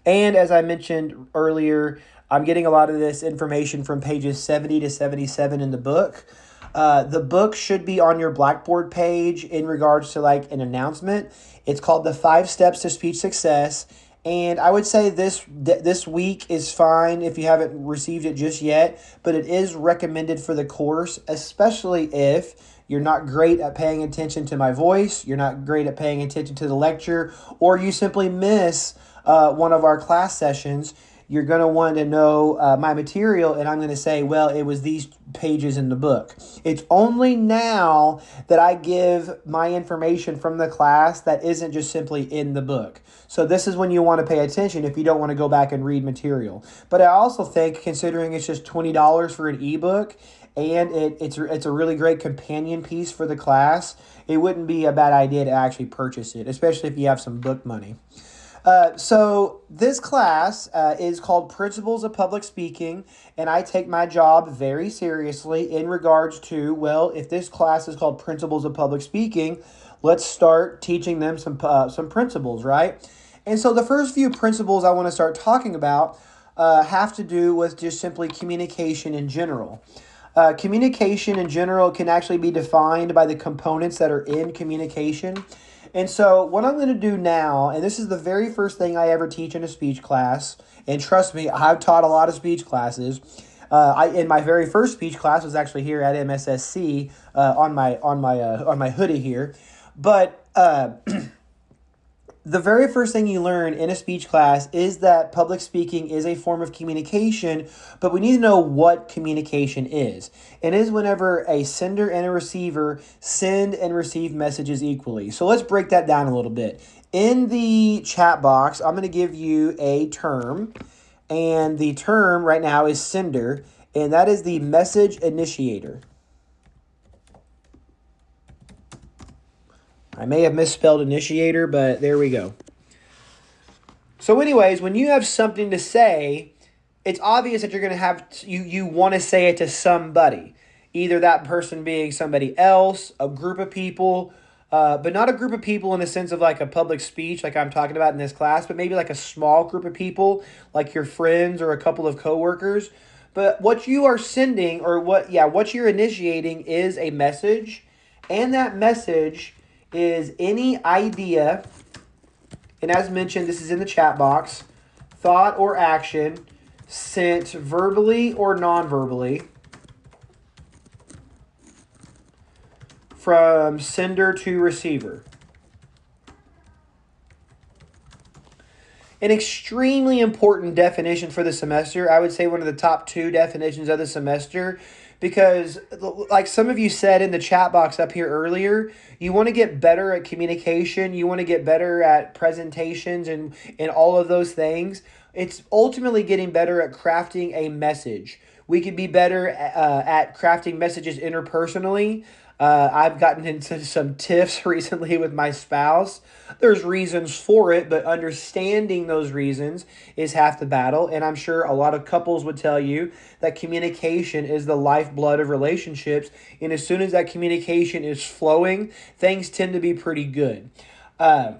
And as I mentioned earlier, I'm getting a lot of this information from pages 70 to 77 in the book. The book should be on your Blackboard page in regards to like an announcement. It's called The Five Steps to Speech Success. And I would say this week is fine if you haven't received it just yet, but it is recommended for the course, especially if you're not great at paying attention to my voice, you're not great at paying attention to the lecture, or you simply miss one of our class sessions. You're going to want to know my material, and I'm going to say, well, it was these pages in the book. It's only now that I give my information from the class that isn't just simply in the book. So this is when you want to pay attention if you don't want to go back and read material. But I also think, considering it's just $20 for an ebook, and it's a really great companion piece for the class, it wouldn't be a bad idea to actually purchase it, especially if you have some book money. So this class is called Principles of Public Speaking, and I take my job very seriously in regards to, well, if this class is called Principles of Public Speaking, let's start teaching them some principles, right? And so the first few principles I want to start talking about have to do with just simply communication in general. Communication in general can actually be defined by the components that are in communication. And so, what I'm going to do now, and this is the very first thing I ever teach in a speech class, and trust me, I've taught a lot of speech classes. In my very first speech class was actually here at MSSC on my hoodie here, but the very first thing you learn in a speech class is that public speaking is a form of communication, but we need to know what communication is. It is whenever a sender and a receiver send and receive messages equally. So let's break that down a little bit. In the chat box, I'm going to give you a term, and the term right now is sender, and that is the message initiator. I may have misspelled initiator, but there we go. So anyways, when you have something to say, it's obvious that you're going to have, you want to say it to somebody. Either that person being somebody else, a group of people, but not a group of people in the sense of like a public speech like I'm talking about in this class, but maybe like a small group of people, like your friends or a couple of coworkers. But what you are sending or what you're initiating is a message, and that message is any idea, and as mentioned, this is in the chat box, thought or action sent verbally or non-verbally from sender to receiver. An extremely important definition for the semester. I would say one of the top two definitions of the semester, because like some of you said in the chat box up here earlier, you want to get better at communication, you want to get better at presentations and all of those things. It's ultimately getting better at crafting a message. We could be better at crafting messages interpersonally. I've gotten into some tiffs recently with my spouse. There's reasons for it, but understanding those reasons is half the battle. And I'm sure a lot of couples would tell you that communication is the lifeblood of relationships. And as soon as that communication is flowing, things tend to be pretty good. Uh,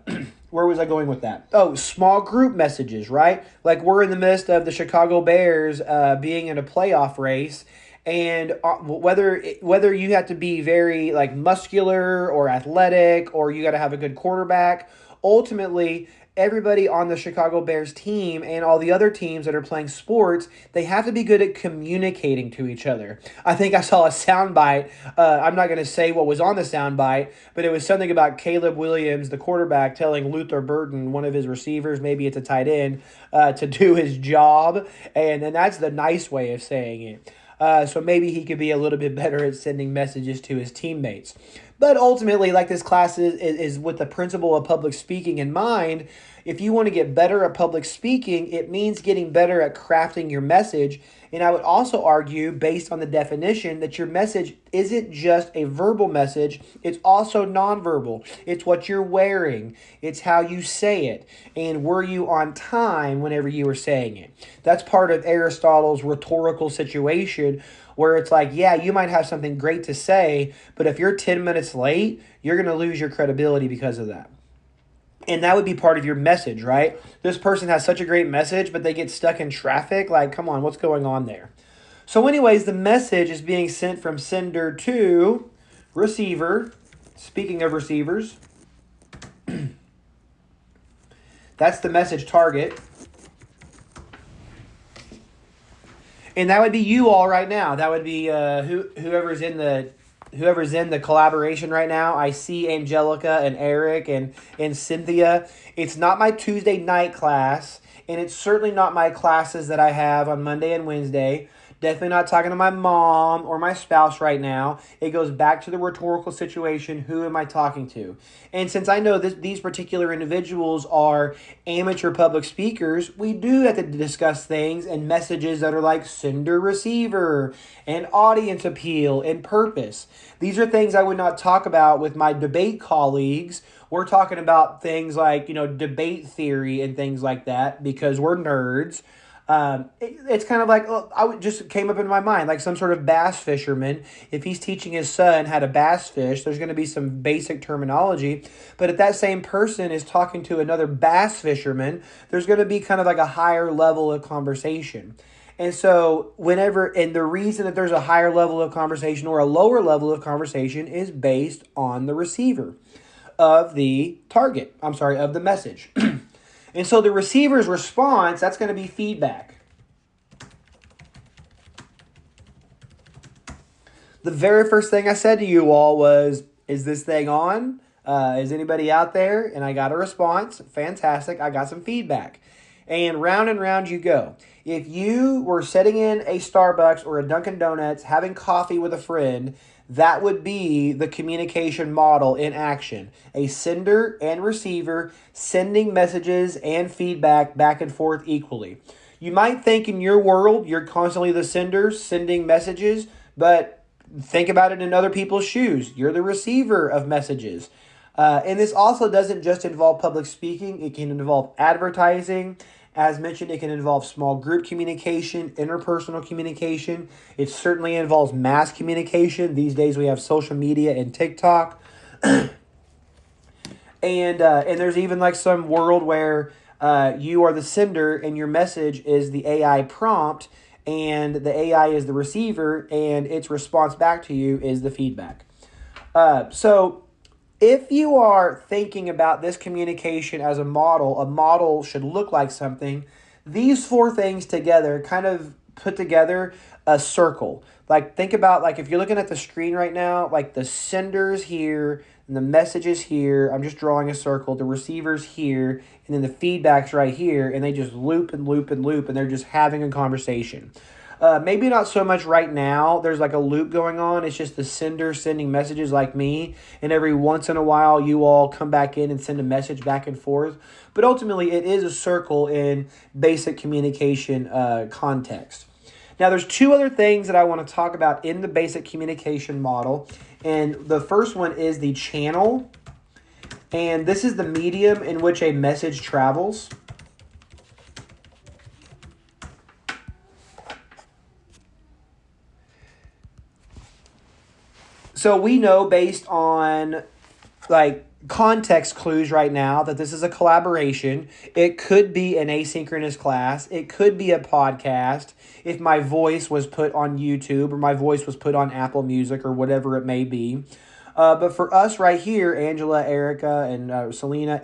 where was I going with that? Oh, small group messages, right? Like we're in the midst of the Chicago Bears being in a playoff race, and whether you have to be very like muscular or athletic, or you got to have a good quarterback, ultimately everybody on the Chicago Bears team and all the other teams that are playing sports, they have to be good at communicating to each other. I think I saw a soundbite. I'm not going to say what was on the soundbite, but it was something about Caleb Williams, the quarterback, telling Luther Burton, one of his receivers, maybe it's a tight end, to do his job. And then that's the nice way of saying it. So maybe he could be a little bit better at sending messages to his teammates. But ultimately, like this class is with the principle of public speaking in mind. If you want to get better at public speaking, it means getting better at crafting your message. And I would also argue, based on the definition, that your message isn't just a verbal message, it's also nonverbal. It's what you're wearing, it's how you say it, and were you on time whenever you were saying it. That's part of Aristotle's rhetorical situation, where it's like, yeah, you might have something great to say, but if you're 10 minutes late, you're going to lose your credibility because of that. And that would be part of your message, right? This person has such a great message, but they get stuck in traffic. Like, come on, what's going on there? So, anyways, the message is being sent from sender to receiver. Speaking of receivers, that's the message target. And that would be you all right now. That would be whoever's in the collaboration right now. I see Angelica and Eric and Cynthia. It's not my Tuesday night class, and it's certainly not my classes that I have on Monday and Wednesday. Definitely not talking to my mom or my spouse right now. It goes back to the rhetorical situation. Who am I talking to? And since I know these particular individuals are amateur public speakers, we do have to discuss things and messages that are like sender receiver and audience appeal and purpose. These are things I would not talk about with my debate colleagues. We're talking about things like, debate theory and things like that because we're nerds. It's kind of like, just came up in my mind, like some sort of bass fisherman. If he's teaching his son how to bass fish, there's going to be some basic terminology. But if that same person is talking to another bass fisherman, there's going to be kind of like a higher level of conversation. And so and the reason that there's a higher level of conversation or a lower level of conversation is based on the receiver of the target. Of the message. And so the receiver's response, that's going to be feedback. The very first thing I said to you all was, is this thing on? Is anybody out there? And I got a response. Fantastic. I got some feedback. And round you go. If you were sitting in a Starbucks or a Dunkin' Donuts having coffee with a friend, that would be the communication model in action. A sender and receiver sending messages and feedback back and forth equally. You might think in your world you're constantly the sender sending messages, but think about it in other people's shoes. You're the receiver of messages. And this also doesn't just involve public speaking. It can involve advertising. As mentioned, it can involve small group communication, interpersonal communication. It certainly involves mass communication. These days we have social media and TikTok. And there's even like some world where you are the sender and your message is the AI prompt and the AI is the receiver and its response back to you is the feedback. So if you are thinking about this communication as a model should look like something. These four things together kind of put together a circle. Like think about like if you're looking at the screen right now, like the sender's here and the message is here. I'm just drawing a circle. The receiver's here and then the feedback's right here and they just loop and loop and loop and they're just having a conversation. Maybe not so much right now. There's like a loop going on. It's just the sender sending messages like me. And every once in a while, you all come back in and send a message back and forth. But ultimately, it is a circle in basic communication context. Now, there's two other things that I want to talk about in the basic communication model. And the first one is the channel. And this is the medium in which a message travels. So we know based on like context clues right now that this is a collaboration. It could be an asynchronous class. It could be a podcast if my voice was put on YouTube or my voice was put on Apple Music or whatever it may be. But for us right here, Angela, Erica, and and Selena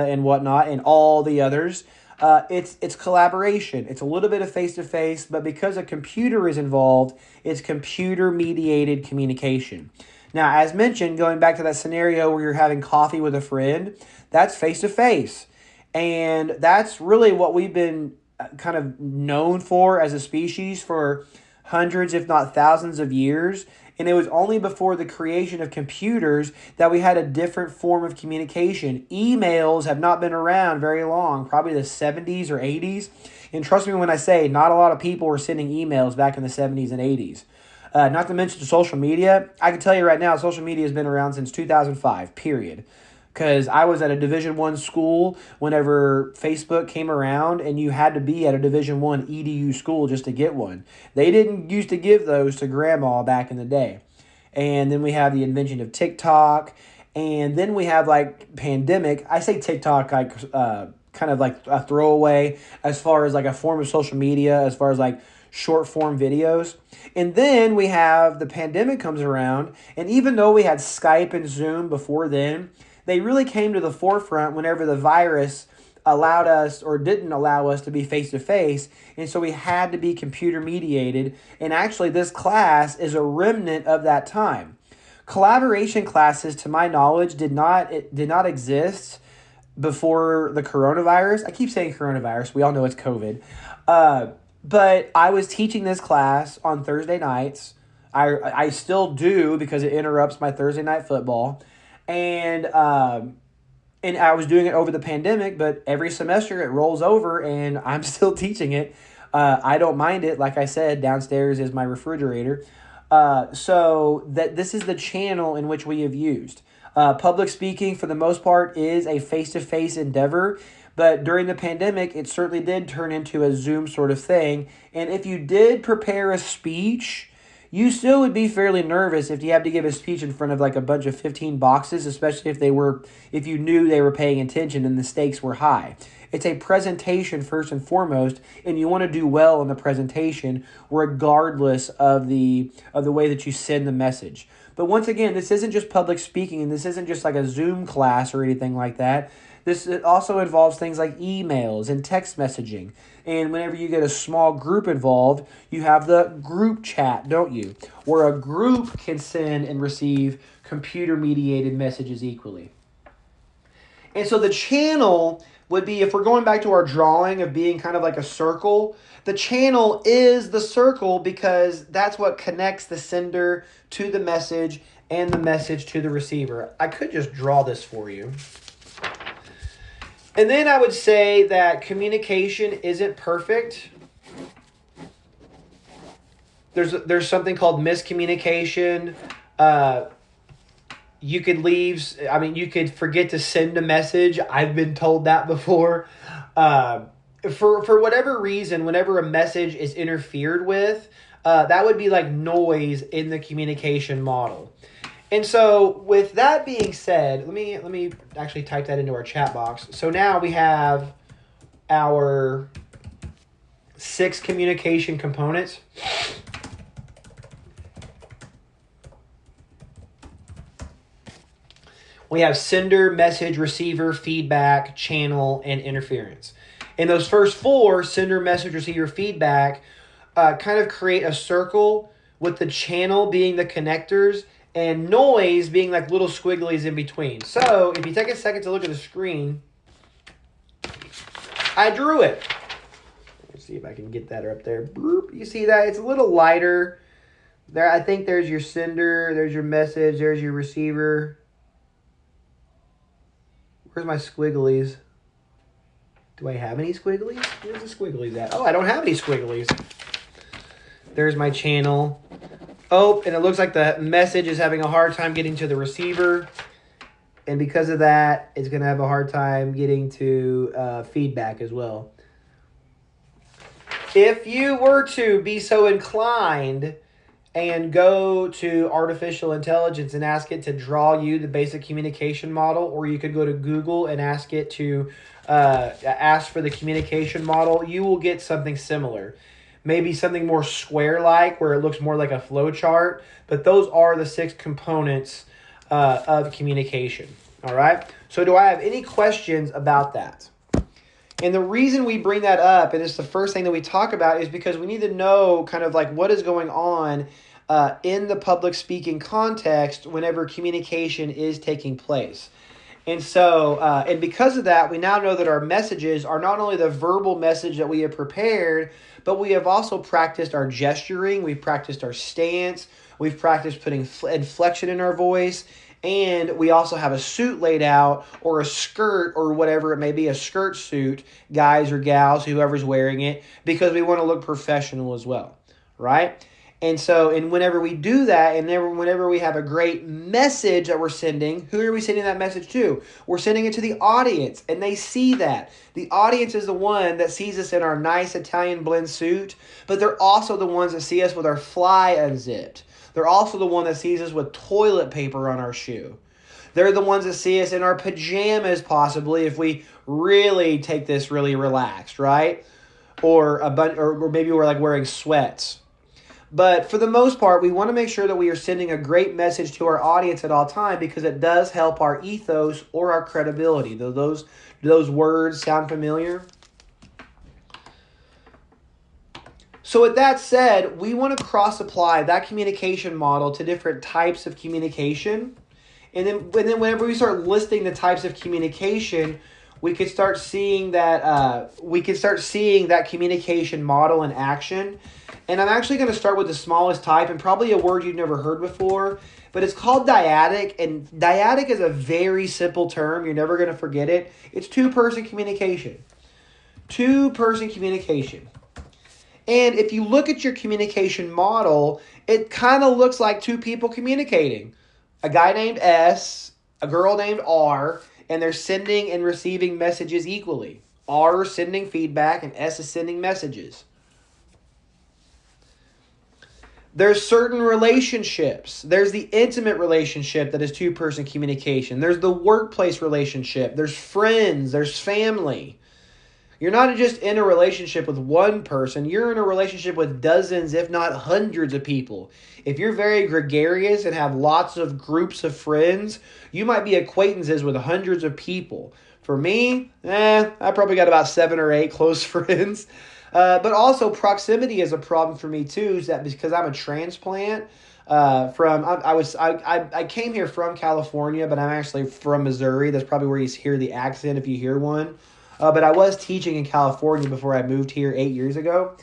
and whatnot, and all the others, it's collaboration. It's a little bit of face-to-face, but because a computer is involved, it's computer-mediated communication. Now, as mentioned, going back to that scenario where you're having coffee with a friend, that's face-to-face. And that's really what we've been kind of known for as a species for hundreds, if not thousands of years. And it was only before the creation of computers that we had a different form of communication. Emails have not been around very long, probably the 70s or 80s. And trust me when I say not a lot of people were sending emails back in the 70s and 80s. Not to mention social media. I can tell you right now, social media has been around since 2005, period. Because I was at a Division I school whenever Facebook came around, and you had to be at a Division I EDU school just to get one. They didn't used to give those to grandma back in the day. And then we have the invention of TikTok And then we have like pandemic. I say TikTok like kind of like a throwaway as far as like a form of social media, as far as like short form videos. And then we have the pandemic comes around, and even though we had Skype and Zoom before then, they really came to the forefront whenever the virus allowed us or didn't allow us to be face to face, and so we had to be computer mediated. And actually this class is a remnant of that time. Collaboration classes, to my knowledge, did not exist before the coronavirus. I keep saying coronavirus. We all know it's COVID. But I was teaching this class on Thursday nights. I still do because it interrupts my Thursday night football. And I was doing it over the pandemic, but every semester it rolls over and I'm still teaching it. I don't mind it. Like I said, downstairs is my refrigerator. So that this is the channel in which we have used. Public speaking, for the most part, is a face-to-face endeavor. But during the pandemic, it certainly did turn into a Zoom sort of thing. And if you did prepare a speech, you still would be fairly nervous if you had to give a speech in front of like a bunch of 15 boxes, especially if you knew they were paying attention and the stakes were high. It's a presentation first and foremost, and you want to do well in the presentation regardless of the way that you send the message. But once again, this isn't just public speaking, and this isn't just like a Zoom class or anything like that. This also involves things like emails and text messaging. And whenever you get a small group involved, you have the group chat, don't you? Where a group can send and receive computer-mediated messages equally. And so the channel would be, if we're going back to our drawing of being kind of like a circle, the channel is the circle because that's what connects the sender to the message and the message to the receiver. I could just draw this for you. And then I would say that communication isn't perfect. There's something called miscommunication. You could forget to send a message. I've been told that before. For whatever reason, whenever a message is interfered with, that would be like noise in the communication model. And so with that being said, let me actually type that into our chat box. So now we have our 6 communication components. We have sender, message, receiver, feedback, channel, and interference. And those first 4, sender, message, receiver, feedback, kind of create a circle with the channel being the connectors and noise being like little squigglies in between. So if you take a second to look at the screen, I drew it. Let's see if I can get that up there. Boop. You see that? It's a little lighter. There, I think there's your sender, there's your message, there's your receiver. Where's my squigglies? Do I have any squigglies? Where's the squigglies at? Oh, I don't have any squigglies. There's my channel. Oh, and it looks like the message is having a hard time getting to the receiver. And because of that, it's going to have a hard time getting to feedback as well. If you were to be so inclined and go to artificial intelligence and ask it to draw you the basic communication model, or you could go to Google and ask it to ask for the communication model, you will get something similar. Maybe something more square-like where it looks more like a flow chart, but those are the 6 components of communication. All right? So do I have any questions about that? And the reason we bring that up, and it's the first thing that we talk about, is because we need to know kind of like what is going on in the public speaking context whenever communication is taking place. And so, and because of that, we now know that our messages are not only the verbal message that we have prepared, but we have also practiced our gesturing, we've practiced our stance, we've practiced putting inflection in our voice, and we also have a suit laid out, or a skirt, or whatever it may be, a skirt suit, guys or gals, whoever's wearing it, because we want to look professional as well, right? And so, and whenever we do that, and whenever we have a great message that we're sending, who are we sending that message to? We're sending it to the audience, and they see that. The audience is the one that sees us in our nice Italian blend suit, but they're also the ones that see us with our fly unzipped. They're also the one that sees us with toilet paper on our shoe. They're the ones that see us in our pajamas, possibly, if we really take this really relaxed, right? Or maybe we're like wearing sweats. But for the most part, we want to make sure that we are sending a great message to our audience at all time, because it does help our ethos or our credibility. Do those words sound familiar? So with that said, we want to cross-apply that communication model to different types of communication. And then whenever we start listing the types of communication, we could start seeing that communication model in action. And I'm actually going to start with the smallest type, and probably a word you've never heard before, but it's called dyadic. And dyadic is a very simple term. You're never going to forget it. It's two-person communication. Two-person communication. And if you look at your communication model, it kind of looks like two people communicating. A guy named S, a girl named R, and they're sending and receiving messages equally. R is sending feedback and S is sending messages. There's certain relationships. There's the intimate relationship that is two-person communication. There's the workplace relationship. There's friends. There's family. You're not just in a relationship with one person. You're in a relationship with dozens, if not hundreds of people. If you're very gregarious and have lots of groups of friends, you might be acquaintances with hundreds of people. For me, I probably got about 7 or 8 close friends. But also proximity is a problem for me too, is that because I'm a transplant I came here from California, but I'm actually from Missouri. That's probably where you hear the accent if you hear one. But I was teaching in California before I moved here 8 years ago.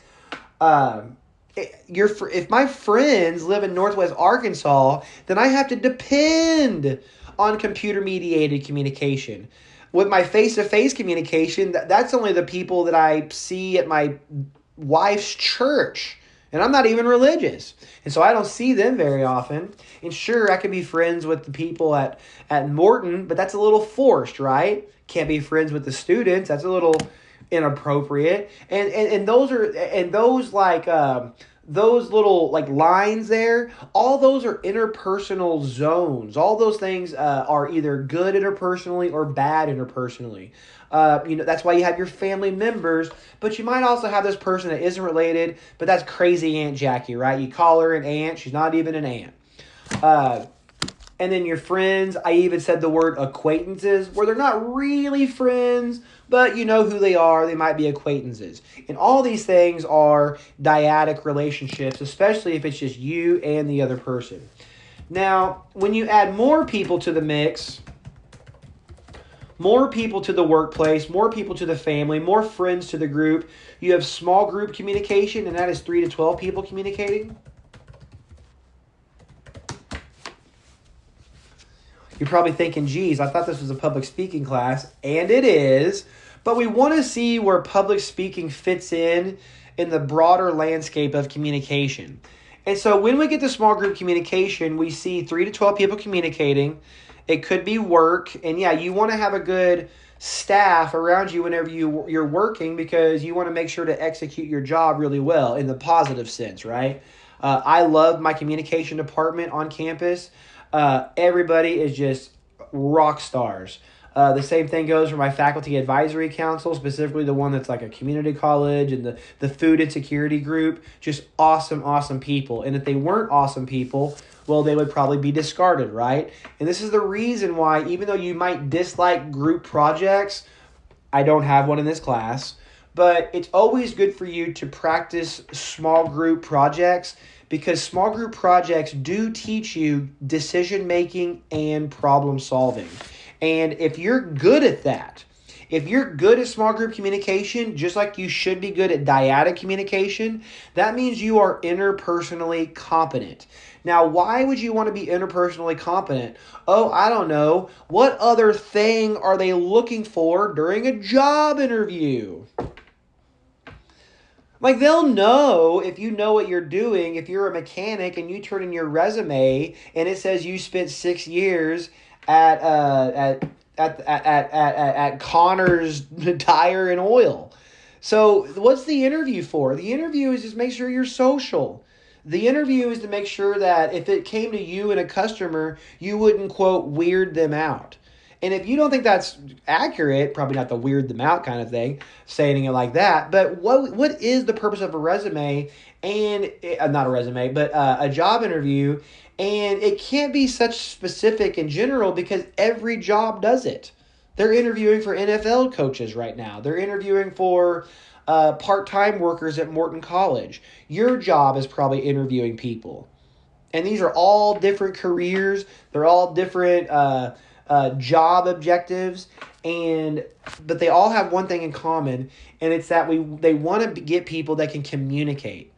If my friends live in Northwest Arkansas, then I have to depend on computer-mediated communication. With my face-to-face communication, that's only the people that I see at my wife's church. And I'm not even religious. And so I don't see them very often. And sure, I can be friends with the people at Morton, but that's a little forced, right? Can't be friends with the students. That's a little inappropriate. And those little like lines there, all those are interpersonal zones. All those things are either good interpersonally or bad interpersonally. That's why you have your family members, but you might also have this person that isn't related, but that's crazy Aunt Jackie, right? You call her an aunt, she's not even an aunt. And then your friends, I even said the word acquaintances, where they're not really friends, but you know who they are. They might be acquaintances. And all these things are dyadic relationships, especially if it's just you and the other person. Now, when you add more people to the mix, more people to the workplace, more people to the family, more friends to the group, you have small group communication, and that is 3 to 12 people communicating. You're probably thinking, geez, I thought this was a public speaking class, and it is, but we want to see where public speaking fits in the broader landscape of communication. And so when we get to small group communication, we see 3 to 12 people communicating. It could be work, and yeah, you want to have a good staff around you whenever you're working, because you want to make sure to execute your job really well in the positive sense, right? I love my communication department on campus. Everybody is just rock stars. The same thing goes for my faculty advisory council, specifically the one that's like a community college, and the food insecurity group. Just awesome, awesome people. And if they weren't awesome people, well, they would probably be discarded, right? And this is the reason why, even though you might dislike group projects, I don't have one in this class, but it's always good for you to practice small group projects, because small group projects do teach you decision making and problem solving. And if you're good at that, if you're good at small group communication, just like you should be good at dyadic communication, that means you are interpersonally competent. Now, why would you want to be interpersonally competent? Oh, I don't know. What other thing are they looking for during a job interview? Like, they'll know if you know what you're doing. If you're a mechanic and you turn in your resume and it says you spent 6 years at Connors Tire and Oil. So what's the interview for? The interview is just make sure you're social. The interview is to make sure that if it came to you and a customer, you wouldn't, quote, weird them out. And if you don't think that's accurate, probably not the weird them out kind of thing, saying it like that. But what is the purpose of a resume and not a resume, but a job interview? And it can't be such specific in general because every job does it. They're interviewing for NFL coaches right now. They're interviewing for part-time workers at Morton College. Your job is probably interviewing people. And these are all different careers. They're all different job objectives, but they all have one thing in common, and it's that they want to get people that can communicate.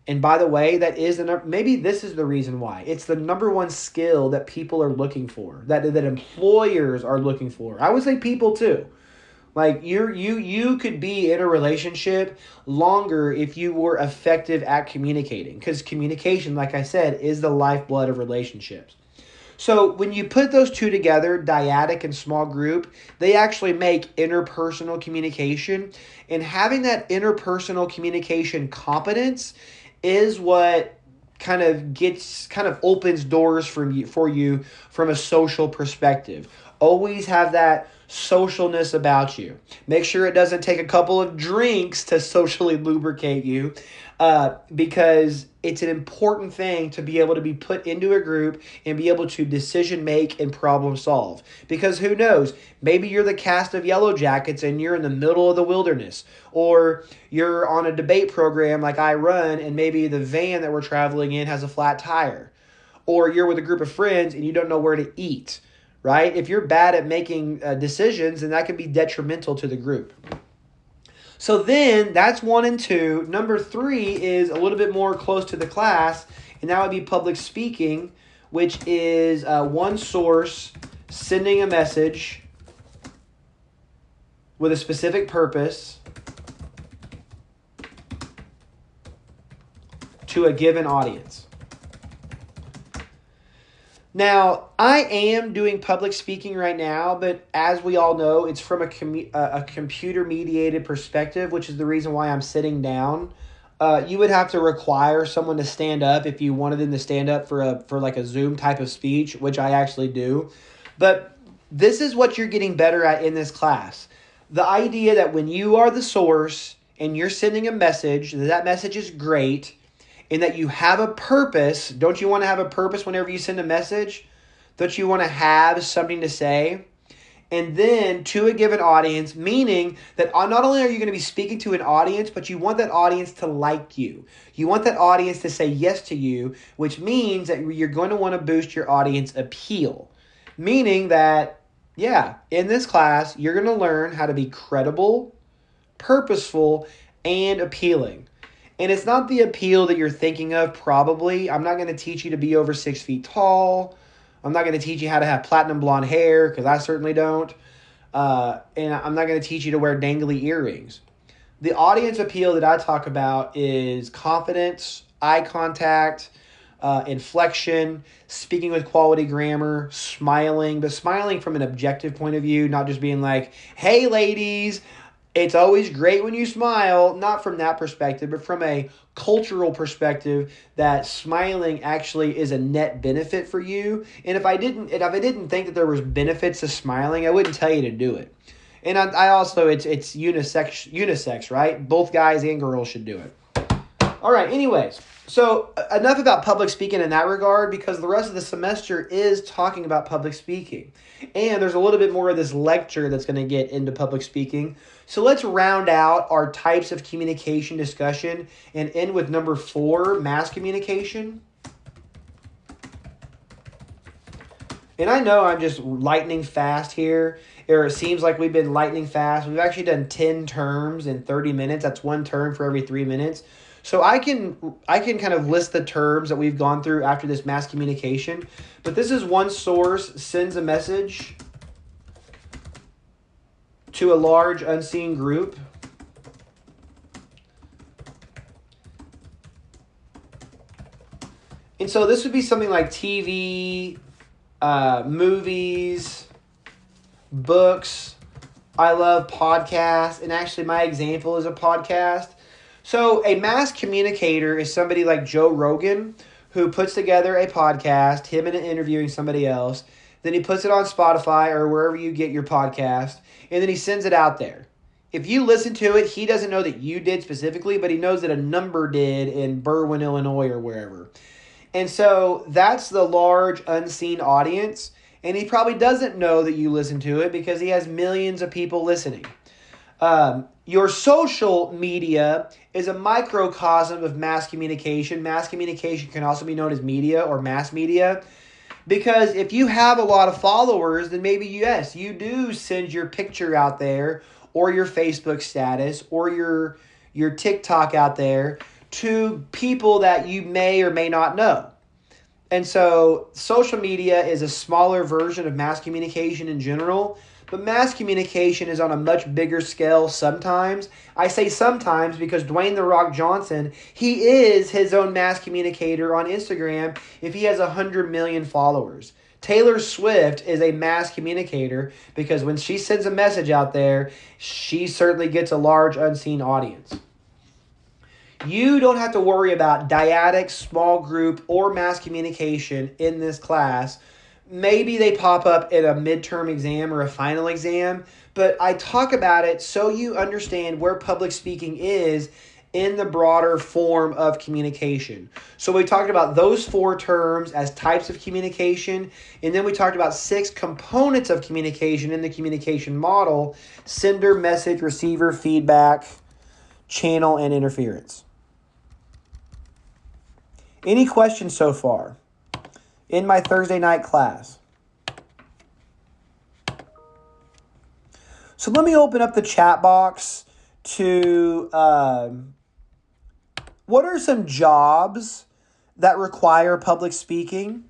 And by the way, that is maybe this is the reason why. It's the number one skill that people are looking for, that employers are looking for. I would say people too. Like you could be in a relationship longer if you were effective at communicating, because communication, like I said, is the lifeblood of relationships. So when you put those two together, dyadic and small group, they actually make interpersonal communication. And having that interpersonal communication competence is what kind of opens doors for you from a social perspective. Always have that socialness about you. Make sure it doesn't take a couple of drinks to socially lubricate you, because it's an important thing to be able to be put into a group and be able to decision make and problem solve. Because who knows, maybe you're the cast of Yellow Jackets and you're in the middle of the wilderness, or you're on a debate program like I run and maybe the van that we're traveling in has a flat tire, or you're with a group of friends and you don't know where to eat, right? If you're bad at making decisions, then that can be detrimental to the group. So then that's 1 and 2. Number 3 is a little bit more close to the class, and that would be public speaking, which is one source sending a message with a specific purpose to a given audience. Now, I am doing public speaking right now, but as we all know, it's from a computer-mediated perspective, which is the reason why I'm sitting down. You would have to require someone to stand up if you wanted them to stand up for like a Zoom type of speech, which I actually do. But this is what you're getting better at in this class. The idea that when you are the source and you're sending a message, that message is great, and that you have a purpose. Don't you want to have a purpose whenever you send a message? Don't you want to have something to say? And then to a given audience, meaning that not only are you going to be speaking to an audience, but you want that audience to like you. You want that audience to say yes to you, which means that you're going to want to boost your audience appeal. Meaning that, in this class, you're going to learn how to be credible, purposeful, and appealing. And it's not the appeal that you're thinking of, probably. I'm not going to teach you to be over 6 feet tall. I'm not going to teach you how to have platinum blonde hair, because I certainly don't. And I'm not going to teach you to wear dangly earrings. The audience appeal that I talk about is confidence, eye contact, inflection, speaking with quality grammar, smiling, but smiling from an objective point of view, not just being like, hey, ladies, it's always great when you smile, not from that perspective, but from a cultural perspective, that smiling actually is a net benefit for you. And if I didn't think that there was benefits to smiling, I wouldn't tell you to do it. And I also, it's unisex, right? Both guys and girls should do it. All right, anyways, so enough about public speaking in that regard, because the rest of the semester is talking about public speaking. And there's a little bit more of this lecture that's going to get into public speaking. So let's round out our types of communication discussion and end with number 4, mass communication. And I know I'm just lightning fast here, or it seems like we've been lightning fast. We've actually done 10 terms in 30 minutes. That's one term for every 3 minutes. So I can kind of list the terms that we've gone through after this mass communication. But this is one source sends a message to a large unseen group. And so this would be something like TV, movies, books. I love podcasts. And actually my example is a podcast. So a mass communicator is somebody like Joe Rogan who puts together a podcast, him and interviewing somebody else. Then he puts it on Spotify or wherever you get your podcast, and then he sends it out there. If you listen to it, he doesn't know that you did specifically, but he knows that a number did in Berwyn, Illinois or wherever. And so that's the large unseen audience. And he probably doesn't know that you listen to it because he has millions of people listening. Your social media is a microcosm of mass communication. Mass communication can also be known as media or mass media. Because if you have a lot of followers, then maybe, yes, you do send your picture out there or your Facebook status or your TikTok out there to people that you may or may not know. And so social media is a smaller version of mass communication in general, but mass communication is on a much bigger scale sometimes. I say sometimes because Dwayne The Rock Johnson, he is his own mass communicator on Instagram if he has 100 million followers. Taylor Swift is a mass communicator because when she sends a message out there, she certainly gets a large unseen audience. You don't have to worry about dyadic, small group, or mass communication in this class. Maybe they pop up in a midterm exam or a final exam, but I talk about it so you understand where public speaking is in the broader form of communication. So we talked about those 4 terms as types of communication, and then we talked about 6 components of communication in the communication model: sender, message, receiver, feedback, channel, and interference. Any questions so far in my Thursday night class? So let me open up the chat box to what are some jobs that require public speaking?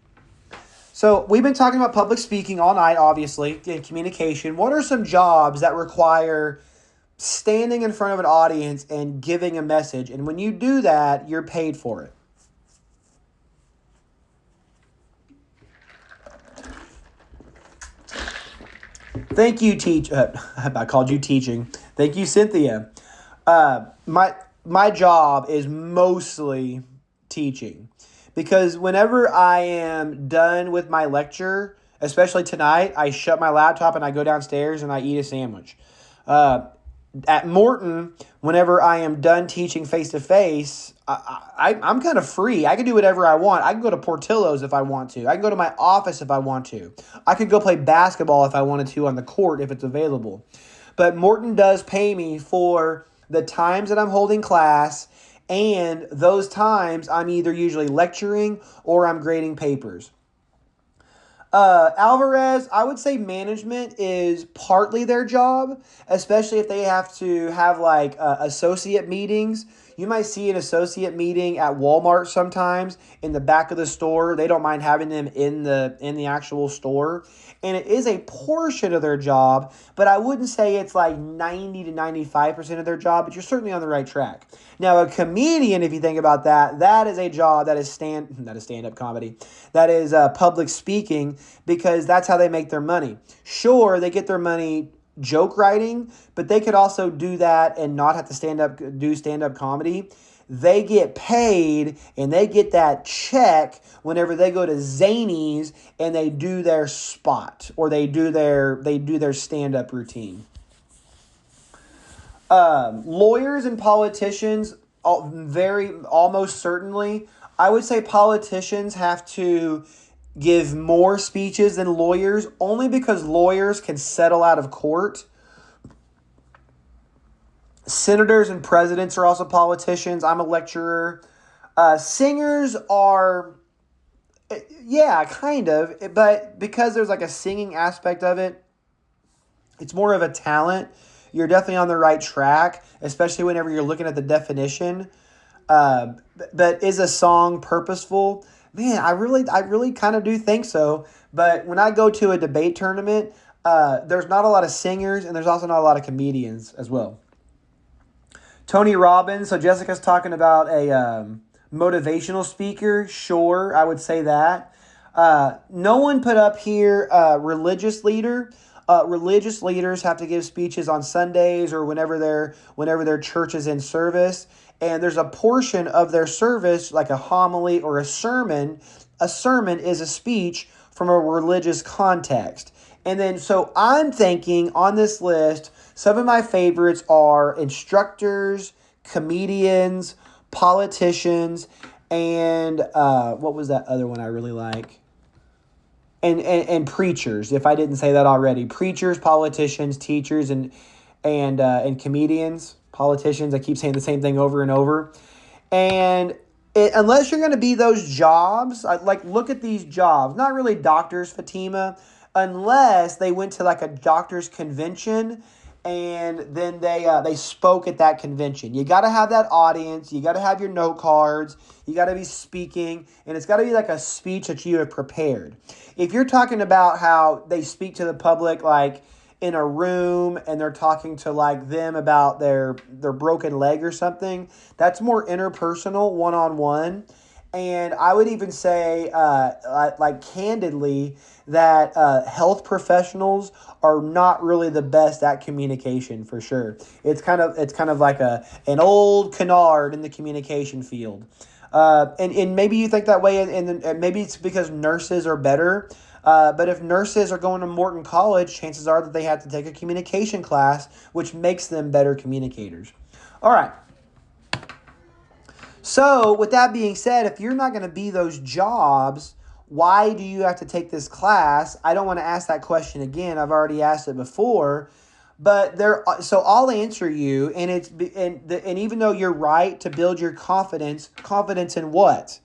So we've been talking about public speaking all night, obviously, in communication. What are some jobs that require standing in front of an audience and giving a message? And when you do that, you're paid for it. Thank you, I called you teaching. Thank you, Cynthia. My job is mostly teaching because whenever I am done with my lecture, especially tonight, I shut my laptop and I go downstairs and I eat a sandwich. At Morton, whenever I am done teaching face-to-face, I'm kind of free. I can do whatever I want. I can go to Portillo's if I want to. I can go to my office if I want to. I could go play basketball if I wanted to on the court if it's available. But Morton does pay me for the times that I'm holding class, and those times I'm either usually lecturing or I'm grading papers. Alvarez, I would say management is partly their job, especially if they have to have like associate meetings. You might see an associate meeting at Walmart sometimes in the back of the store. They don't mind having them in the actual store. And it is a portion of their job, but I wouldn't say it's like 90 to 95% of their job, but you're certainly on the right track. Now, a comedian, if you think about that, that is a job that is stand-up comedy. That is public speaking because that's how they make their money. Sure, they get their money joke writing, but they could also do that and not have to do stand-up comedy. They get paid and they get that check whenever they go to Zany's and they do their spot or they do their stand-up routine. Lawyers and politicians, almost certainly, I would say politicians have to give more speeches than lawyers, only because lawyers can settle out of court. Senators and presidents are also politicians. I'm a lecturer. Singers are, yeah, kind of, but because there's like a singing aspect of it, it's more of a talent. You're definitely on the right track, especially whenever you're looking at the definition. But is a song purposeful? Man, I really kind of do think so. But when I go to a debate tournament, there's not a lot of singers, and there's also not a lot of comedians as well. Tony Robbins. So Jessica's talking about a motivational speaker. Sure, I would say that. No one put up here religious leader. Religious leaders have to give speeches on Sundays or whenever their church is in service. And there's a portion of their service, like a homily or a sermon. A sermon is a speech from a religious context. And then, so I'm thinking on this list, some of my favorites are instructors, comedians, politicians, and what was that other one I really like? And preachers, if I didn't say that already. Preachers, politicians, teachers, and comedians. Politicians, I keep saying the same thing over and over. And unless you're going to be those jobs, look at these jobs. Not really doctors, Fatima, unless they went to like a doctor's convention and then they spoke at that convention. You got to have that audience. You got to have your note cards. You got to be speaking, and it's got to be like a speech that you have prepared. If you're talking about how they speak to the public, like in a room, and they're talking to like them about their broken leg or something, that's more interpersonal, one-on-one. And I would even say, like candidly, that health professionals are not really the best at communication, for sure. It's kind of like an old canard in the communication field. And maybe you think that way, and maybe it's because nurses are better. But if nurses are going to Morton College, chances are that they have to take a communication class, which makes them better communicators. All right. So with that being said, if you're not going to be those jobs, why do you have to take this class? I don't want to ask that question again. I've already asked it before. But so I'll answer you, and even though you're right to build your confidence in what?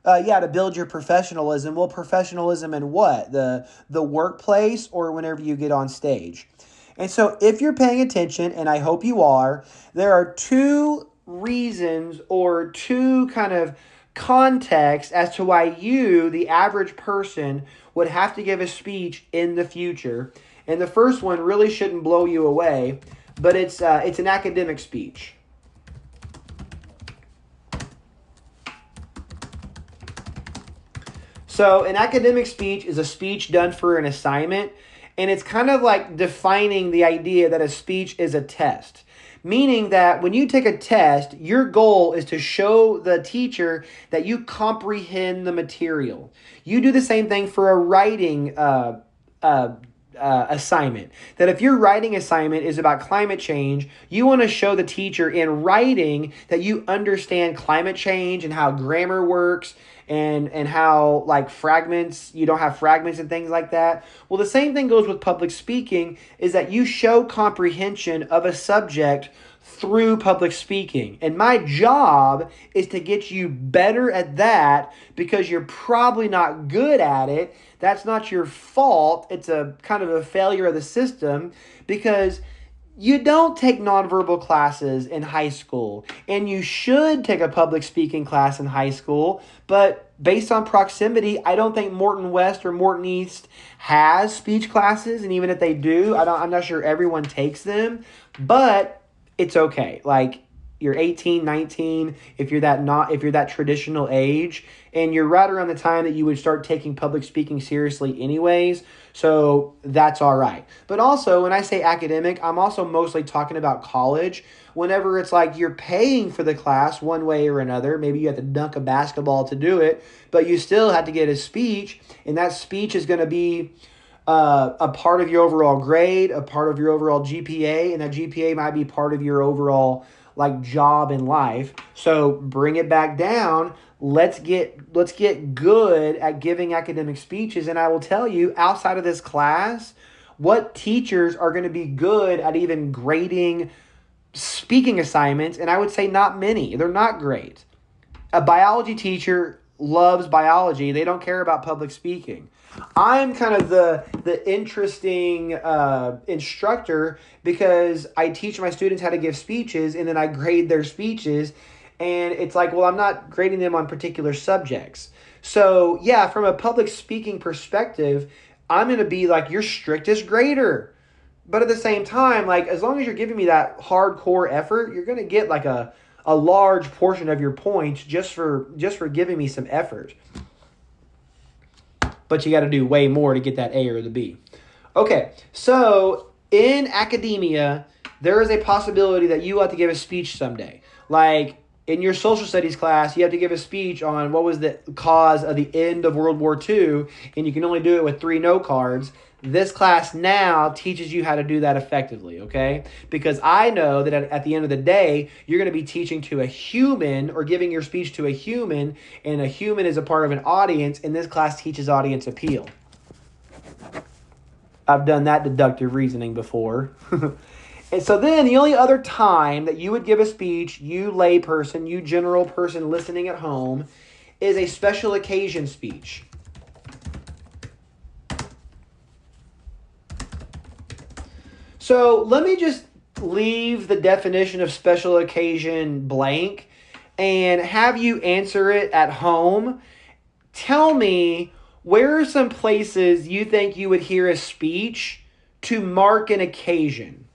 To build your professionalism. Well, professionalism in what? The workplace or whenever you get on stage. And so if you're paying attention, and I hope you are, there are two reasons or two kind of context as to why you, the average person, would have to give a speech in the future. And the first one really shouldn't blow you away, but it's an academic speech. So an academic speech is a speech done for an assignment, and it's kind of like defining the idea that a speech is a test. Meaning that when you take a test, your goal is to show the teacher that you comprehend the material. You do the same thing for a writing assignment. That if your writing assignment is about climate change, you want to show the teacher in writing that you understand climate change and how grammar works and how like fragments, you don't have fragments and things like that. Well, the same thing goes with public speaking, is that you show comprehension of a subject through public speaking. And my job is to get you better at that, because you're probably not good at it. That's not your fault. It's a kind of a failure of the system, because you don't take nonverbal classes in high school, and you should take a public speaking class in high school, but based on proximity, I don't think Morton West or Morton East has speech classes, and even if they do, I'm not sure everyone takes them, but it's okay. Like, you're 18, 19, if you're that traditional age, and you're right around the time that you would start taking public speaking seriously anyways, so that's all right. But also, when I say academic, I'm also mostly talking about college. Whenever it's like you're paying for the class one way or another, maybe you have to dunk a basketball to do it, but you still have to get a speech, and that speech is going to be a part of your overall grade, a part of your overall GPA, and that GPA might be part of your overall like job in life. So bring it back down. Let's get good at giving academic speeches. And I will tell you, outside of this class, what teachers are going to be good at even grading speaking assignments, and I would say not many. They're not great. A biology teacher loves biology. They don't care about public speaking. I'm kind of the interesting instructor, because I teach my students how to give speeches, and then I grade their speeches. And it's like, well, I'm not grading them on particular subjects. So yeah, from a public speaking perspective, I'm going to be like your strictest grader. But at the same time, like, as long as you're giving me that hardcore effort, you're going to get like a large portion of your points just for giving me some effort. But you got to do way more to get that A or the B. Okay, so in academia, there is a possibility that you have to give a speech someday. Like in your social studies class, you have to give a speech on what was the cause of the end of World War II, and you can only do it with 3 note cards. This class now teaches you how to do that effectively, okay? Because I know that at the end of the day, you're going to be teaching to a human or giving your speech to a human, and a human is a part of an audience, and this class teaches audience appeal. I've done that deductive reasoning before. And so then the only other time that you would give a speech, you lay person, you general person listening at home, is a special occasion speech. So let me just leave the definition of special occasion blank and have you answer it at home. Tell me, where are some places you think you would hear a speech to mark an occasion?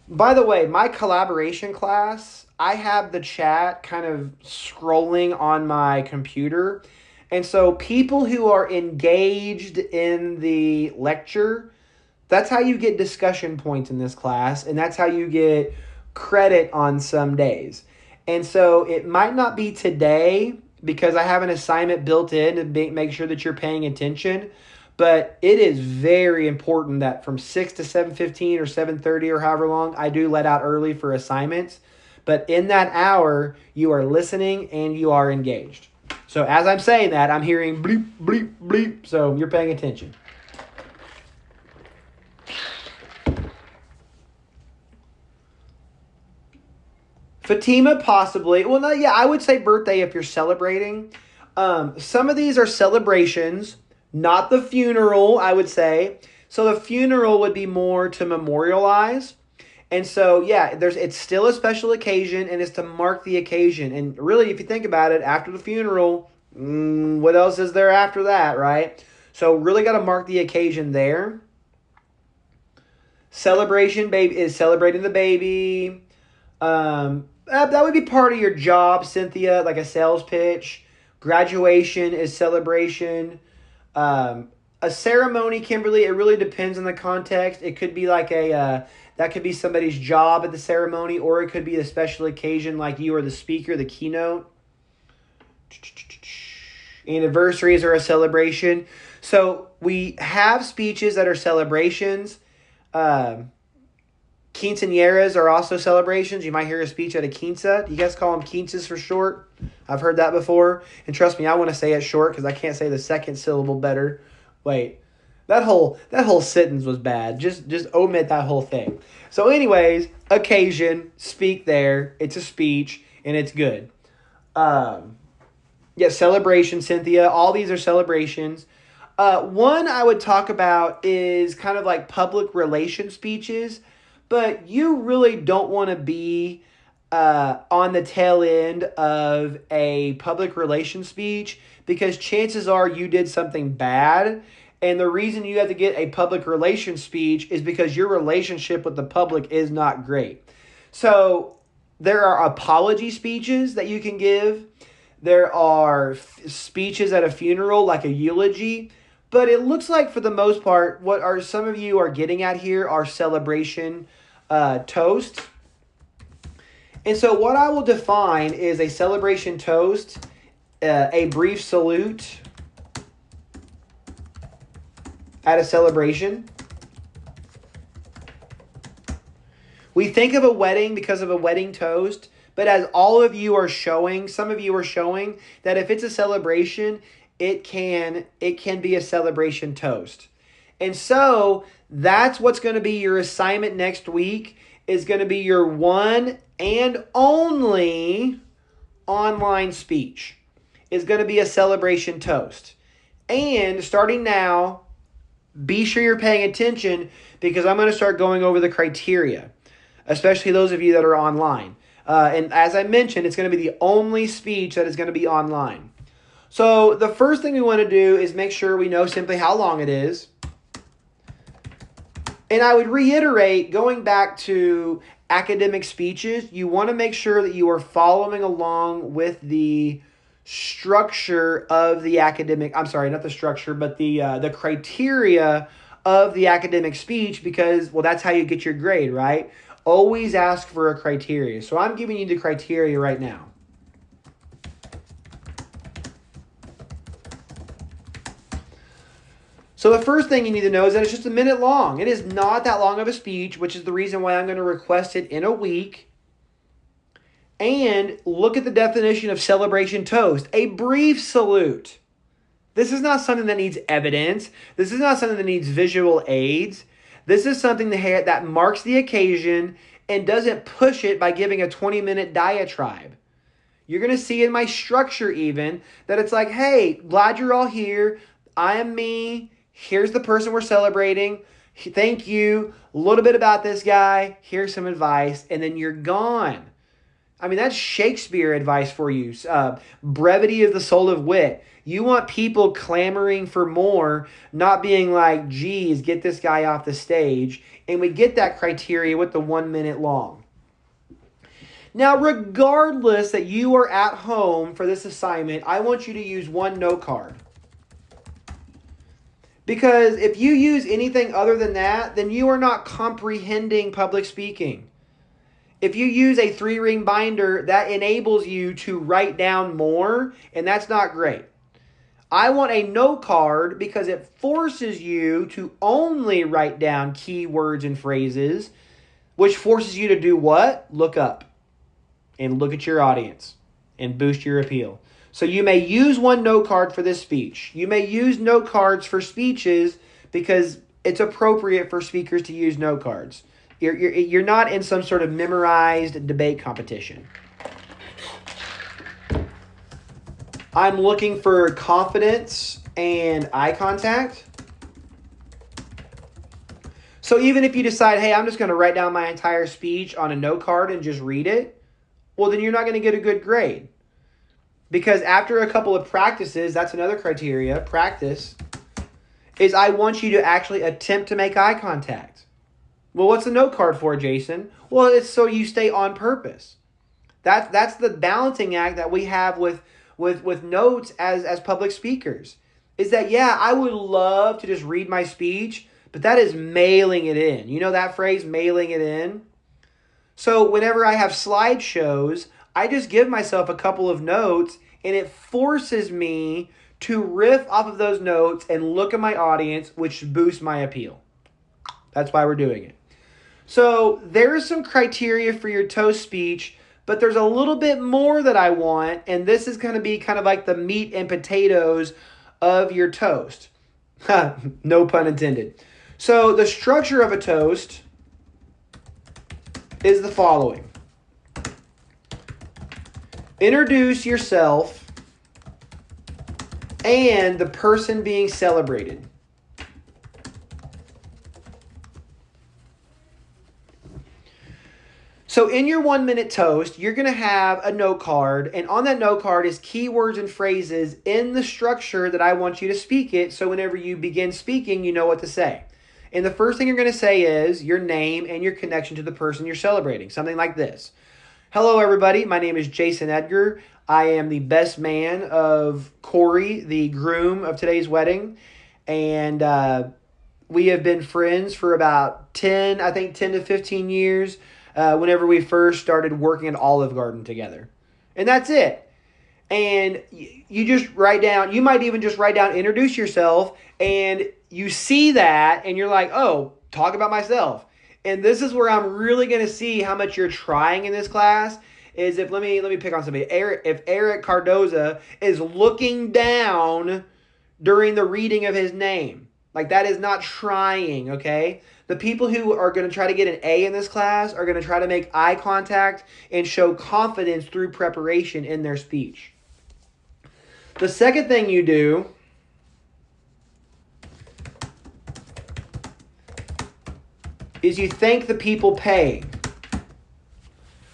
By the way, my collaboration class, I have the chat kind of scrolling on my computer. And so people who are engaged in the lecture, that's how you get discussion points in this class, and that's how you get credit on some days. And so it might not be today because I have an assignment built in to make sure that you're paying attention. But it is very important that from 6 to 7:15 or 7:30 or however long, I do let out early for assignments. But in that hour, you are listening and you are engaged. So as I'm saying that, I'm hearing bleep, bleep, bleep. So you're paying attention. Fatima, possibly. Well, no, yeah, I would say birthday if you're celebrating. Some of these are celebrations, not the funeral, I would say. So the funeral would be more to memorialize. And so, yeah, it's still a special occasion, and it's to mark the occasion. And really, if you think about it, after the funeral, what else is there after that, right? So really got to mark the occasion there. Celebration baby is celebrating the baby. That would be part of your job, Cynthia, like a sales pitch. Graduation is celebration. A ceremony, Kimberly, it really depends on the context. It could be like that could be somebody's job at the ceremony, or it could be a special occasion like you are the speaker, the keynote. Anniversaries are a celebration. So we have speeches that are celebrations. Quinceañeras are also celebrations. You might hear a speech at a quince. You guys call them quinces for short? I've heard that before. And trust me, I want to say it short because I can't say the second syllable better. Wait, that whole sentence was bad. Just omit that whole thing. So anyways, occasion, speak there. It's a speech, and it's good. Yeah, celebration, Cynthia. All these are celebrations. One I would talk about is kind of like public relation speeches, but you really don't want to be on the tail end of a public relation speech because chances are you did something bad. And the reason you have to get a public relations speech is because your relationship with the public is not great. So there are apology speeches that you can give. There are speeches at a funeral, like a eulogy. But it looks like, for the most part, what are some of you are getting at here are celebration toasts. And so what I will define is a celebration toast, a brief salute at a celebration. We think of a wedding because of a wedding toast, but as all of you are showing, some of you are showing that if it's a celebration, it can be a celebration toast. And so that's what's going to be your assignment next week, is going to be your one and only online speech. Is going to be a celebration toast. And starting now, be sure you're paying attention because I'm going to start going over the criteria, especially those of you that are online. And as I mentioned, it's going to be the only speech that is going to be online. So the first thing we want to do is make sure we know simply how long it is. And I would reiterate, going back to academic speeches, you want to make sure that you are following along with the structure of the academic, I'm sorry, not the structure, but the criteria of the academic speech because, well, that's how you get your grade, right? Always ask for a criteria. So I'm giving you the criteria right now. So the first thing you need to know is that it's just a minute long. It is not that long of a speech, which is the reason why I'm going to request it in a week. And look at the definition of celebration toast. A brief salute. This is not something that needs evidence. This is not something that needs visual aids. This is something that marks the occasion and doesn't push it by giving a 20-minute diatribe. You're going to see in my structure even that it's like, hey, glad you're all here. I am me. Here's the person we're celebrating. Thank you. A little bit about this guy. Here's some advice. And then you're gone. I mean, that's Shakespeare advice for you. Brevity is the soul of wit. You want people clamoring for more, not being like, geez, get this guy off the stage. And we get that criteria with the 1 minute long. Now, regardless that you are at home for this assignment, I want you to use one note card. Because if you use anything other than that, then you are not comprehending public speaking. If you use a 3-ring binder, that enables you to write down more, and that's not great. I want a note card because it forces you to only write down key words and phrases, which forces you to do what? Look up and look at your audience and boost your appeal. So you may use one note card for this speech. You may use note cards for speeches because it's appropriate for speakers to use note cards. You're not in some sort of memorized debate competition. I'm looking for confidence and eye contact. So even if you decide, hey, I'm just going to write down my entire speech on a note card and just read it, well, then you're not going to get a good grade. Because after a couple of practices, that's another criteria, practice, is I want you to actually attempt to make eye contact. Well, what's the note card for, Jason? Well, it's so you stay on purpose. That's the balancing act that we have with notes as public speakers. Is that, yeah, I would love to just read my speech, but that is mailing it in. You know that phrase, mailing it in? So whenever I have slideshows, I just give myself a couple of notes, and it forces me to riff off of those notes and look at my audience, which boosts my appeal. That's why we're doing it. So there's some criteria for your toast speech, but there's a little bit more that I want, and this is going to be kind of like the meat and potatoes of your toast. No pun intended. So the structure of a toast is the following. Introduce yourself and the person being celebrated. So in your 1 minute toast, you're going to have a note card, and on that note card is keywords and phrases in the structure that I want you to speak it, so whenever you begin speaking, you know what to say. And the first thing you're going to say is your name and your connection to the person you're celebrating, something like this. Hello, everybody. My name is Jason Edgar. I am the best man of Corey, the groom of today's wedding. And we have been friends for about 10 to 15 years whenever we first started working at Olive Garden together. And that's it. And you just write down, you might even just write down, introduce yourself, and you see that, and you're like, oh, talk about myself. And this is where I'm really going to see how much you're trying in this class. Is if let me pick on somebody. If Eric Cardoza is looking down during the reading of his name, like that is not trying. Okay, the people who are going to try to get an A in this class are going to try to make eye contact and show confidence through preparation in their speech. The second thing you do is you thank the people paying.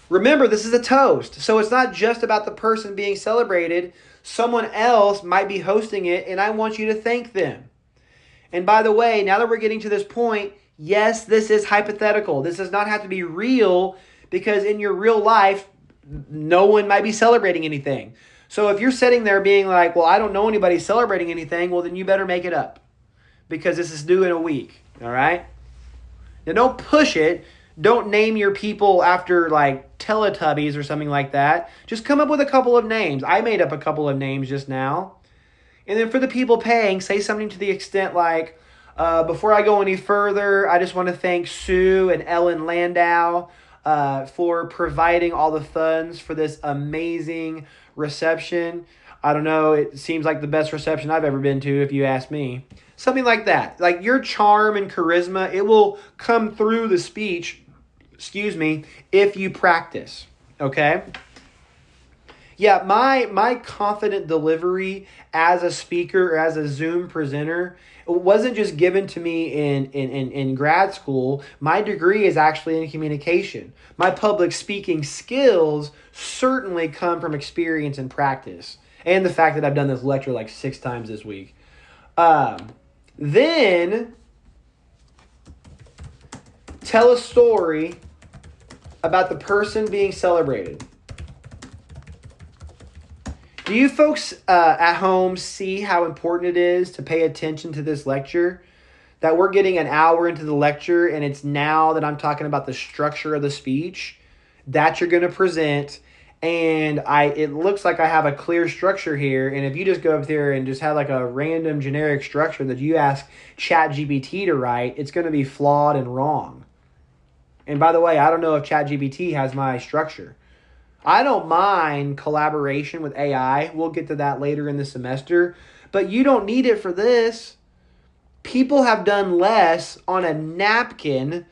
Remember, this is a toast, so it's not just about the person being celebrated. Someone else might be hosting it, and I want you to thank them. And by the way, now that we're getting to this point, yes, this is hypothetical. This does not have to be real, because in your real life, no one might be celebrating anything. So if you're sitting there being like, well, I don't know anybody celebrating anything, well, then you better make it up because this is due in a week. All right? Now, don't push it. Don't name your people after like Teletubbies or something like that. Just come up with a couple of names. I made up a couple of names just now. And then for the people paying, say something to the extent like, before I go any further, I just want to thank Sue and Ellen Landau for providing all the funds for this amazing reception. I don't know, it seems like the best reception I've ever been to, if you ask me. Something like that. Like your charm and charisma, it will come through the speech, if you practice. Okay? Yeah, my confident delivery as a speaker or as a Zoom presenter wasn't just given to me in grad school. My degree is actually in communication. My public speaking skills certainly come from experience and practice, and the fact that I've done this lecture like 6 times this week. Then tell a story about the person being celebrated. Do you folks at home see how important it is to pay attention to this lecture? That we're getting an hour into the lecture and it's now that I'm talking about the structure of the speech that you're going to present. And it looks like I have a clear structure here. And if you just go up there and just have like a random generic structure that you ask ChatGPT to write, it's going to be flawed and wrong. And by the way, I don't know if ChatGPT has my structure. I don't mind collaboration with AI. We'll get to that later in the semester. But you don't need it for this. People have done less on a napkin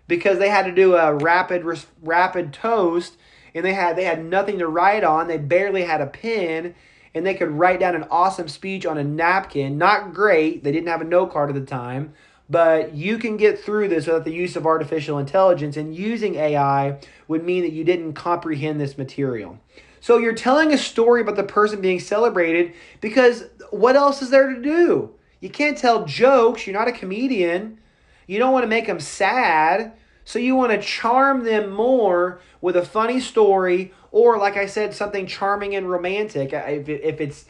because they had to do a rapid toast and they had nothing to write on. They barely had a pen and they could write down an awesome speech on a napkin. Not great. They didn't have a note card at the time. But you can get through this without the use of artificial intelligence, and using AI would mean that you didn't comprehend this material. So you're telling a story about the person being celebrated because what else is there to do? You can't tell jokes. You're not a comedian. You don't want to make them sad. So you want to charm them more with a funny story, or like I said, something charming and romantic. If it's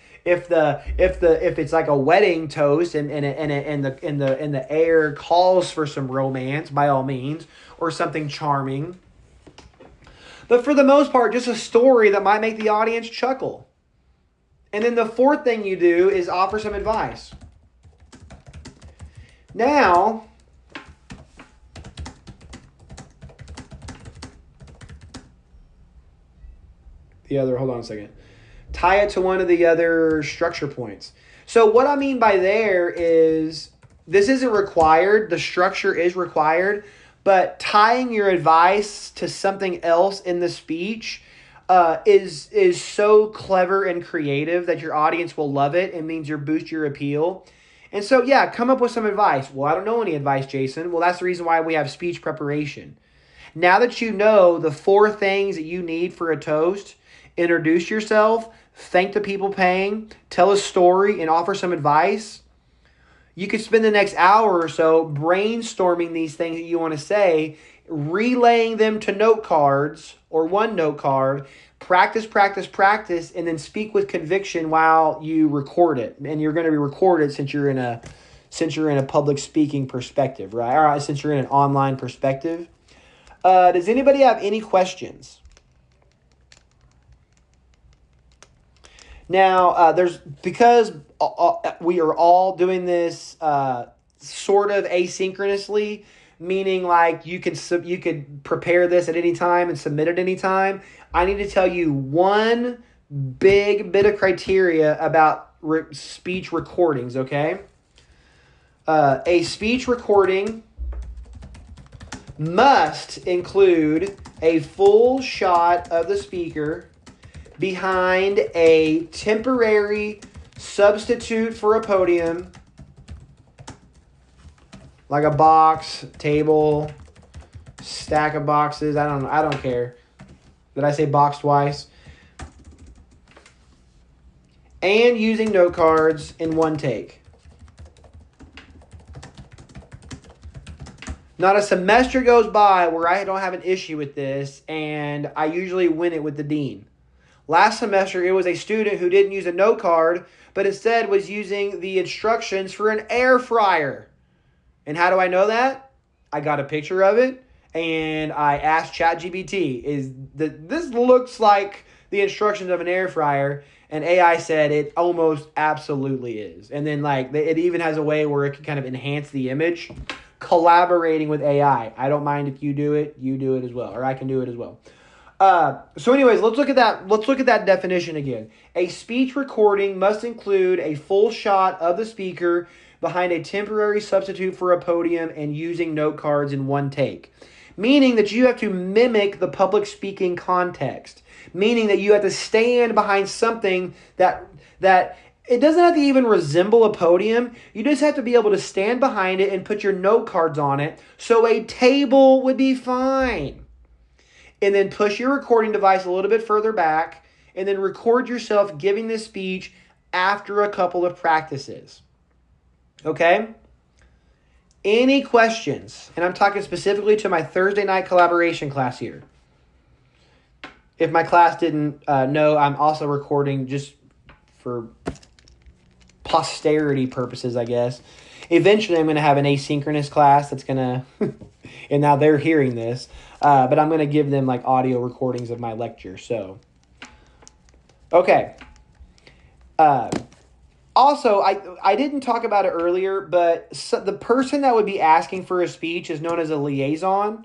like a wedding toast and the air calls for some romance, by all means, or something charming. But for the most part, just a story that might make the audience chuckle. And then the fourth thing you do is offer some advice. Now, hold on a second. Tie it to one of the other structure points. So what I mean by there is this isn't required. The structure is required. But tying your advice to something else in the speech is so clever and creative that your audience will love it. It means you boost your appeal. And so, yeah, come up with some advice. Well, I don't know any advice, Jason. Well, that's the reason why we have speech preparation. Now that you know the 4 things that you need for a toast, introduce yourself, thank the people paying, tell a story, and offer some advice. You could spend the next hour or so brainstorming these things that you want to say, relaying them to note cards or one note card, practice, and then speak with conviction while you record it. And you're going to be recorded since you're in a public speaking perspective, right? All right, since you're in an online perspective. Does anybody have any questions? Now, because we are all doing this sort of asynchronously, meaning like you could prepare this at any time and submit at any time. I need to tell you one big bit of criteria about speech recordings, okay? A speech recording must include a full shot of the speaker behind a temporary substitute for a podium, like a box, table, stack of boxes. I don't care. Did I say box twice? And using note cards in one take. Not a semester goes by where I don't have an issue with this, and I usually win it with the dean. Last semester, it was a student who didn't use a note card, but instead was using the instructions for an air fryer. And how do I know that? I got a picture of it, and I asked ChatGPT, this looks like the instructions of an air fryer? And AI said it almost absolutely is. And then it even has a way where it can kind of enhance the image, collaborating with AI. I don't mind if you do it as well, or I can do it as well. So anyways, let's look at that. Let's look at that definition again. A speech recording must include a full shot of the speaker behind a temporary substitute for a podium and using note cards in one take. Meaning that you have to mimic the public speaking context. Meaning that you have to stand behind something that it doesn't have to even resemble a podium. You just have to be able to stand behind it and put your note cards on it. So a table would be fine. And then push your recording device a little bit further back and then record yourself giving this speech after a couple of practices. Okay? Any questions? And I'm talking specifically to my Thursday night collaboration class here. If my class didn't know, I'm also recording just for posterity purposes, I guess. Eventually, I'm going to have an asynchronous class that's going to, and now they're hearing this, but I'm going to give them audio recordings of my lecture. So, okay. Also, I didn't talk about it earlier, but the person that would be asking for a speech is known as a liaison.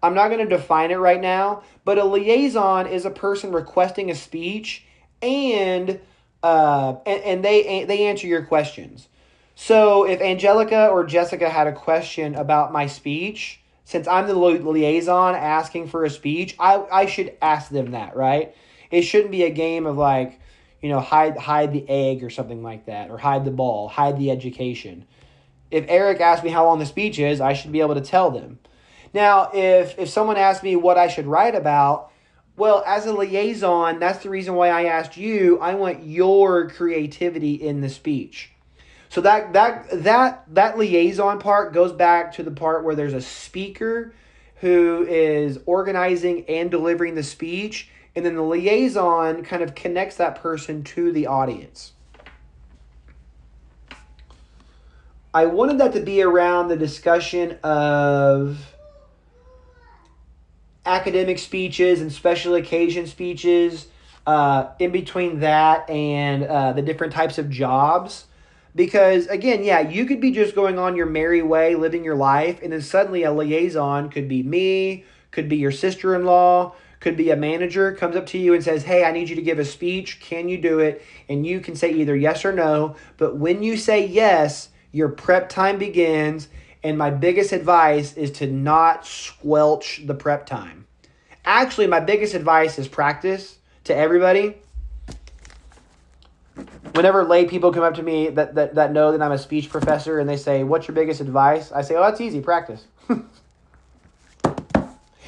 I'm not going to define it right now, but a liaison is a person requesting a speech and they answer your questions. So if Angelica or Jessica had a question about my speech, since I'm the liaison asking for a speech, I should ask them that, right? It shouldn't be a game of hide the egg or something like that, or hide the ball, hide the education. If Eric asked me how long the speech is, I should be able to tell them. Now, if someone asked me what I should write about, well, as a liaison, that's the reason why I asked you. I want your creativity in the speech. So that liaison part goes back to the part where there's a speaker who is organizing and delivering the speech, and then the liaison kind of connects that person to the audience. I wanted that to be around the discussion of academic speeches and special occasion speeches, in between that and the different types of jobs. Because, again, yeah, you could be just going on your merry way, living your life, and then suddenly a liaison could be me, could be your sister-in-law, could be a manager, comes up to you and says, hey, I need you to give a speech. Can you do it? And you can say either yes or no. But when you say yes, your prep time begins. And my biggest advice is to not squelch the prep time. Actually, my biggest advice is practice to everybody. Whenever lay people come up to me that know that I'm a speech professor and they say, what's your biggest advice? I say, oh, that's easy, practice.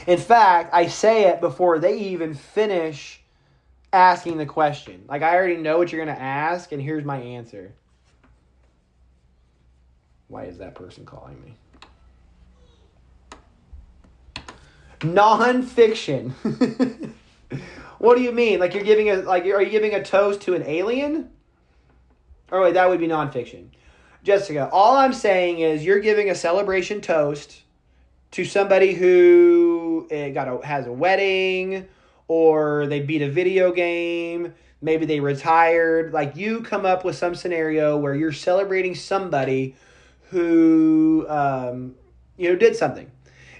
In fact, I say it before they even finish asking the question. I already know what you're going to ask, and here's my answer. Why is that person calling me? Nonfiction. What do you mean? Are you giving a toast to an alien? Oh, wait, that would be nonfiction. Jessica, all I'm saying is you're giving a celebration toast to somebody who has a wedding, or they beat a video game, maybe they retired. You come up with some scenario where you're celebrating somebody who did something.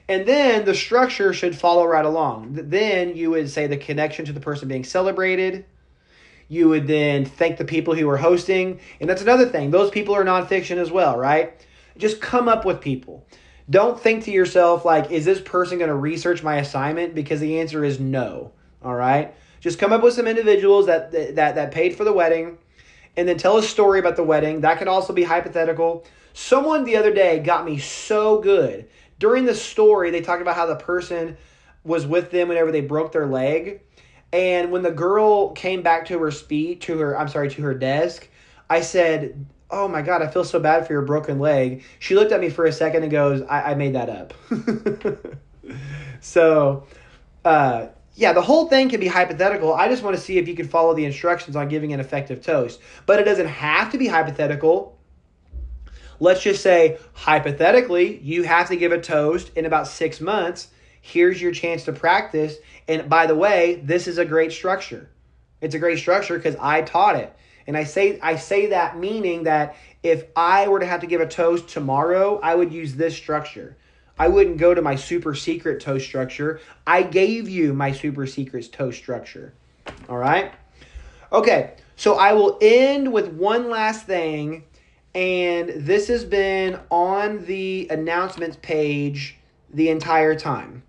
And then the structure should follow right along. Then you would say the connection to the person being celebrated. You would then thank the people who were hosting. And that's another thing. Those people are nonfiction as well, right? Just come up with people. Don't think to yourself, is this person going to research my assignment? Because the answer is no, all right? Just come up with some individuals that paid for the wedding, and then tell a story about the wedding. That could also be hypothetical. Someone the other day got me so good. During the story, they talked about how the person was with them whenever they broke their leg. And when the girl came back to her desk, I said, oh my God, I feel so bad for your broken leg. She looked at me for a second and goes, I made that up. So, Yeah, the whole thing can be hypothetical. I just want to see if you can follow the instructions on giving an effective toast. But it doesn't have to be hypothetical. Let's just say, hypothetically, you have to give a toast in about 6 months. Here's your chance to practice. And by the way, this is a great structure. It's a great structure because I taught it. And I say that meaning that if I were to have to give a toast tomorrow, I would use this structure. I wouldn't go to my super secret toast structure. I gave you my super secret toast structure. All right? Okay, so I will end with one last thing, and this has been on the announcements page the entire time.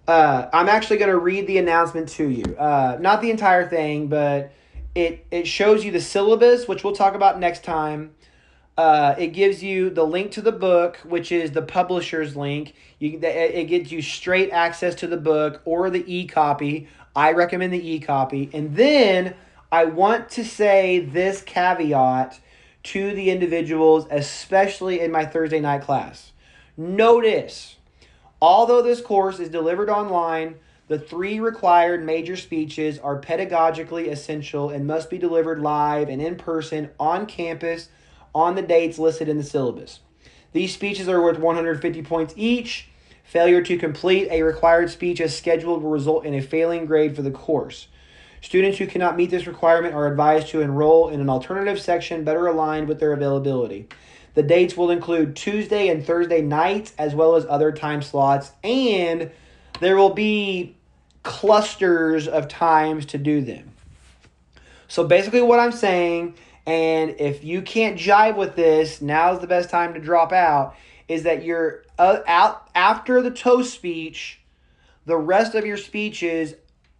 I'm actually going to read the announcement to you. Not the entire thing, but it shows you the syllabus, which we'll talk about next time. It gives you the link to the book, which is the publisher's link. It gives you straight access to the book or the e-copy. I recommend the e-copy. And then I want to say this caveat to the individuals, especially in my Thursday night class. Notice, although this course is delivered online, the 3 required major speeches are pedagogically essential and must be delivered live and in person on campus on the dates listed in the syllabus. These speeches are worth 150 points each. Failure to complete a required speech as scheduled will result in a failing grade for the course. Students who cannot meet this requirement are advised to enroll in an alternative section better aligned with their availability. The dates will include Tuesday and Thursday nights as well as other time slots, and there will be clusters of times to do them. So basically what I'm saying, and if you can't jive with this, now's the best time to drop out, is that you're out after the toast speech, the rest of your speeches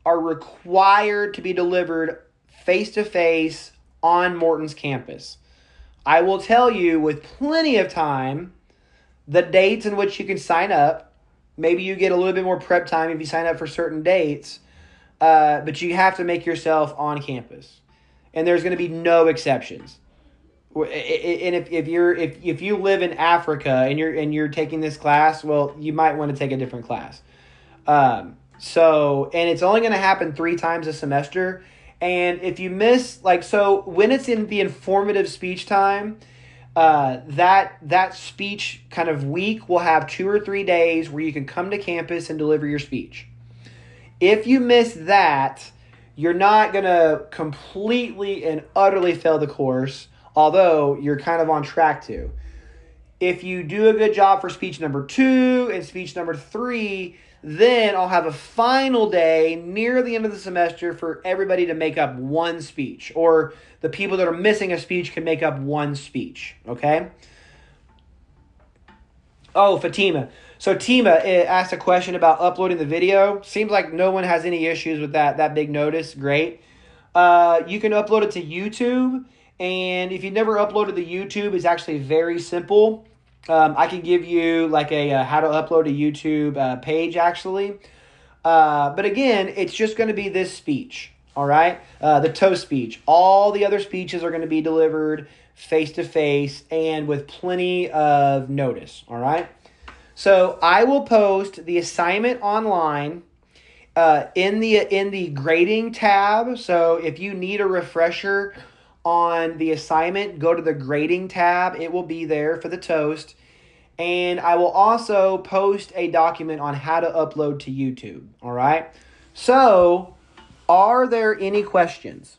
are required to be delivered face-to-face on Morton's campus. I will tell you with plenty of time the dates in which you can sign up. Maybe you get a little bit more prep time if you sign up for certain dates, but you have to make yourself on campus. And there's going to be no exceptions. And if you live in Africa and you're taking this class, well, you might want to take a different class. And it's only going to happen 3 times a semester. And if you miss, when it's in the informative speech time, that speech kind of week will have 2 or 3 days where you can come to campus and deliver your speech. If you miss that, you're not going to completely and utterly fail the course, although you're kind of on track to. If you do a good job for speech number 2 and speech number 3, then I'll have a final day near the end of the semester for everybody to make up one speech, or the people that are missing a speech can make up one speech, okay? Oh, Fatima. So Tima asked a question about uploading the video. Seems like no one has any issues with that big notice. Great. You can upload it to YouTube, and if you've never uploaded to YouTube, it's actually very simple. I can give you like a how to upload a YouTube page, actually. But again, it's just going to be this speech, all right? The toast speech. All the other speeches are going to be delivered face-to-face and with plenty of notice, all right? So I will post the assignment online in the grading tab. So if you need a refresher on the assignment, go to the grading tab. It will be there for the toast. And I will also post a document on how to upload to YouTube. All right. So are there any questions?